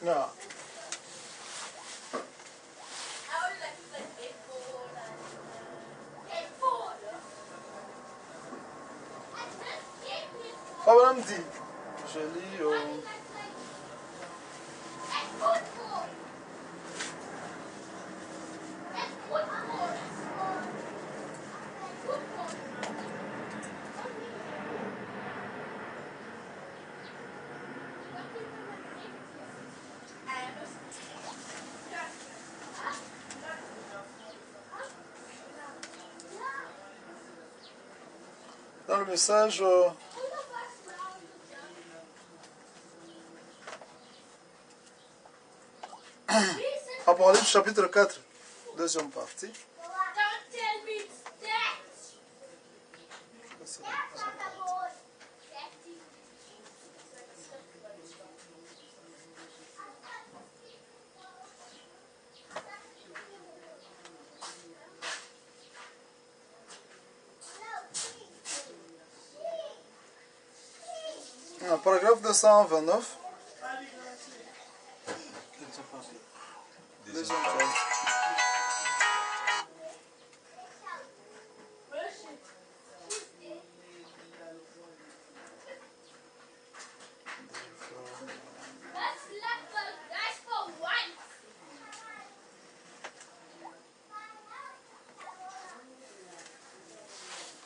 Non. Papa me dit, je lis dans le message Apocalypse chapitre 4, deuxième partie. Paragraphe 229. Deuxième partie.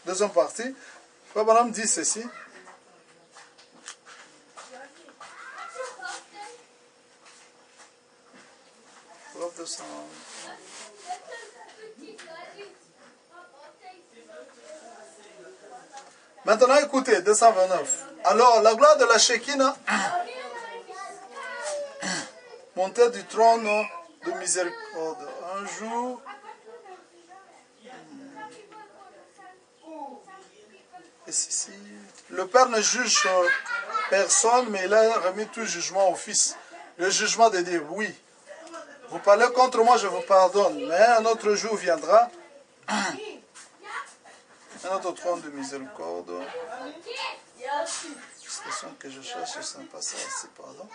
Deuxième partie. Madame dit ceci. Maintenant écoutez, 229. Alors la gloire de la Shekinah montait du trône de miséricorde. Un jour, le Père ne juge personne, mais il a remis tout jugement au Fils. Le jugement de Dieu, oui. Vous parlez contre moi, je vous pardonne. Mais un autre jour viendra. Un autre trône de miséricorde. C'est que je cherche, c'est un passage ici, pardon.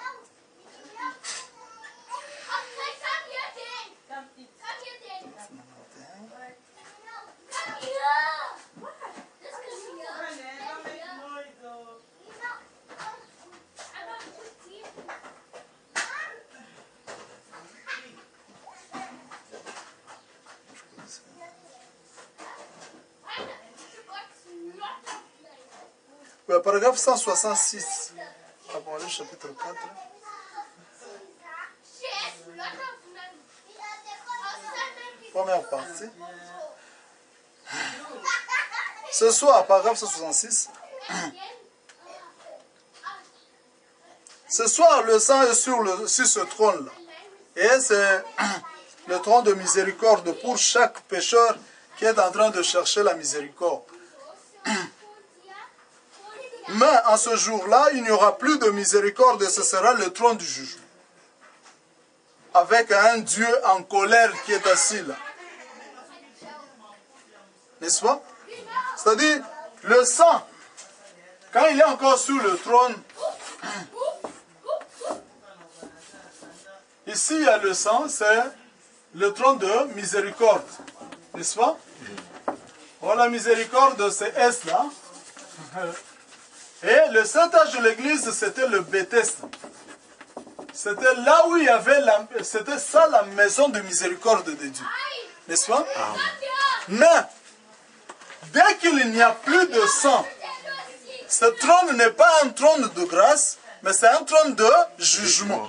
Paragraphe 166, Apocalypse chapitre 4. Première partie. Ce soir, paragraphe 166. Ce soir, le sang est sur ce trône-là. Et c'est le trône de miséricorde pour chaque pécheur qui est en train de chercher la miséricorde. Mais en ce jour-là, il n'y aura plus de miséricorde et ce sera le trône du jugement. Avec un Dieu en colère qui est assis là. N'est-ce pas? C'est-à-dire, le sang, quand il est encore sur le trône, ici il y a le sang, c'est le trône de miséricorde. N'est-ce pas? Bon, la miséricorde, c'est S là. Et le Saint-Âge de l'Église, c'était le Bethesda. C'était là où il y avait, c'était ça la maison de miséricorde de Dieu. N'est-ce pas? Mais, dès qu'il n'y a plus de sang, ce trône n'est pas un trône de grâce, mais c'est un trône de jugement.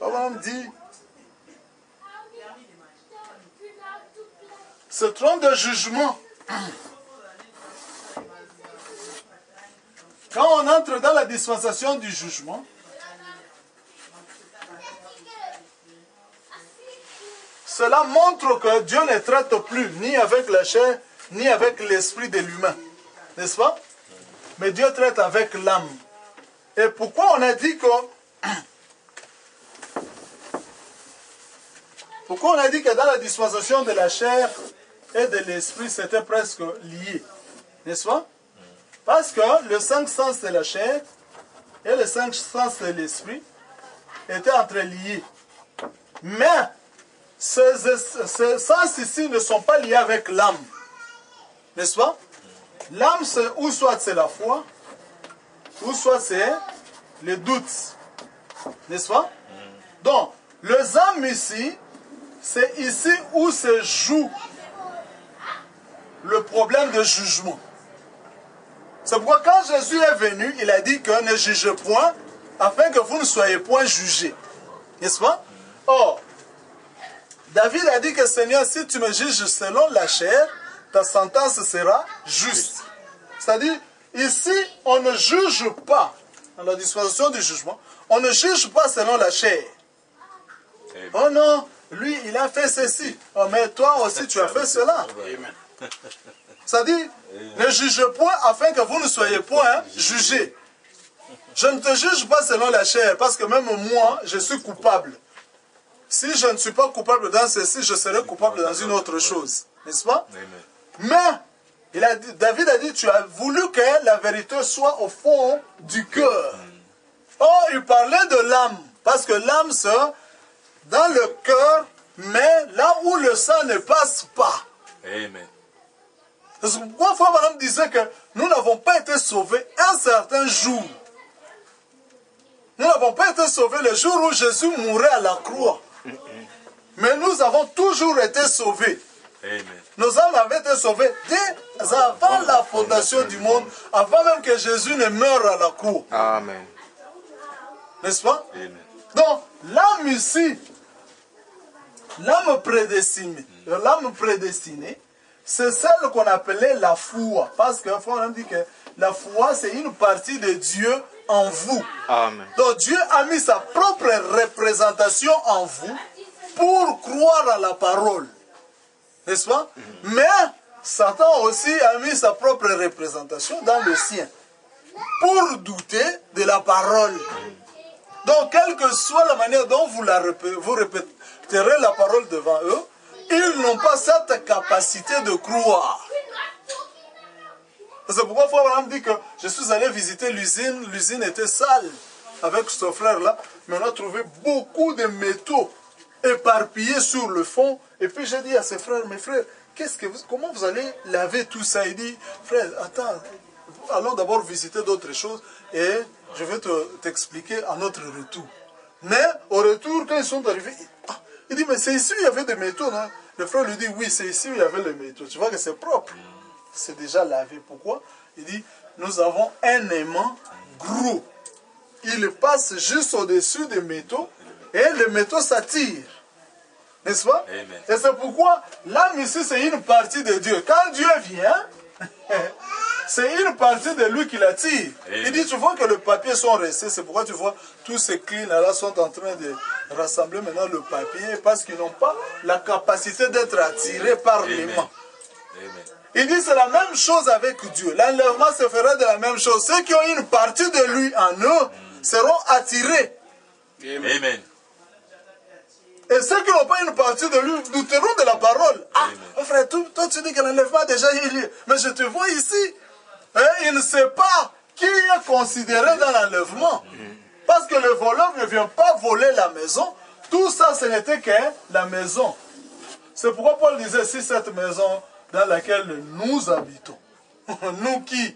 Abraham dit, ce trône de jugement, quand on entre dans la dispensation du jugement, cela montre que Dieu ne traite plus ni avec la chair, ni avec l'esprit de l'humain. N'est-ce pas? Mais Dieu traite avec l'âme. Et pourquoi on a dit que... Pourquoi on a dit que dans la dispensation de la chair et de l'esprit, c'était presque lié? N'est-ce pas? Parce que les 5 sens de la chair et les 5 sens de l'esprit étaient entreliés. Mais ces sens ici ne sont pas liés avec l'âme. N'est-ce pas? L'âme, ou soit c'est la foi, ou soit c'est le doute. N'est-ce pas? Donc, les âmes ici, c'est ici où se joue le problème de jugement. C'est pourquoi quand Jésus est venu, il a dit que ne jugez point, afin que vous ne soyez point jugés. N'est-ce pas? Or, David a dit que Seigneur, si tu me juges selon la chair, ta sentence sera juste. C'est-à-dire, ici, on ne juge pas, dans la dispensation du jugement, on ne juge pas selon la chair. Oh non, lui, il a fait ceci. Oh, mais toi aussi, tu as fait cela. C'est-à-dire, ne juge point afin que vous ne soyez point jugés. Je ne te juge pas selon la chair, parce que même moi, je suis coupable. Si je ne suis pas coupable dans ceci, je serai coupable dans une autre chose. N'est-ce pas? Mais, David a dit, tu as voulu que la vérité soit au fond du cœur. Or, il parlait de l'âme, parce que l'âme, c'est dans le cœur, mais là où le sang ne passe pas. Amen. C'est pourquoi Frère Branham disait que nous n'avons pas été sauvés un certain jour. Nous n'avons pas été sauvés le jour où Jésus mourait à la croix. Mais nous avons toujours été sauvés. Amen. Nos âmes avaient été sauvées dès avant la fondation du monde, avant même que Jésus ne meure à la croix. Amen. N'est-ce pas? Amen. Donc, l'âme ici, l'âme prédestinée, c'est celle qu'on appelait la foi. Parce que Frère dit que la foi, c'est une partie de Dieu en vous. Amen. Donc Dieu a mis sa propre représentation en vous pour croire à la parole. N'est-ce pas? Mais Satan aussi a mis sa propre représentation dans le sien pour douter de la parole. Donc, quelle que soit la manière dont vous répéterez la parole devant eux, ils n'ont pas cette capacité de croire. C'est pourquoi Frère Branham dit que je suis allé visiter l'usine. L'usine était sale avec ce frère-là, mais on a trouvé beaucoup de métaux éparpillés sur le fond. Et puis j'ai dit à ses frères, mes frères, comment vous allez laver tout ça? Il dit, frère, attends, allons d'abord visiter d'autres choses et je vais t'expliquer à notre retour. Mais au retour, quand ils sont arrivés, il dit, mais c'est ici où il y avait des métaux, non? Le frère lui dit, oui, c'est ici où il y avait les métaux. Tu vois que c'est propre. C'est déjà lavé. Pourquoi? Il dit, nous avons un aimant gros. Il passe juste au-dessus des métaux et les métaux s'attirent. N'est-ce pas? Amen. Et c'est pourquoi l'âme ici, c'est une partie de Dieu. Quand Dieu vient, c'est une partie de lui qui l'attire. Il dit, tu vois que les papiers sont restés. C'est pourquoi tu vois, tous ces clins-là sont en train de rassembler maintenant le papier parce qu'ils n'ont pas la capacité d'être attirés par l'aimant. Il dit, c'est la même chose avec Dieu. L'enlèvement se fera de la même chose. Ceux qui ont une partie de lui en eux seront attirés. Amen. Et ceux qui n'ont pas une partie de lui douteront de la parole. Ah, frère, toi tu dis que l'enlèvement déjà il est. Mais je te vois ici. Hein, il ne sait pas qui est considéré dans l'enlèvement. Parce que le voleur ne vient pas voler la maison. Tout ça, ce n'était que la maison. C'est pourquoi Paul disait, si cette maison dans laquelle nous habitons, nous qui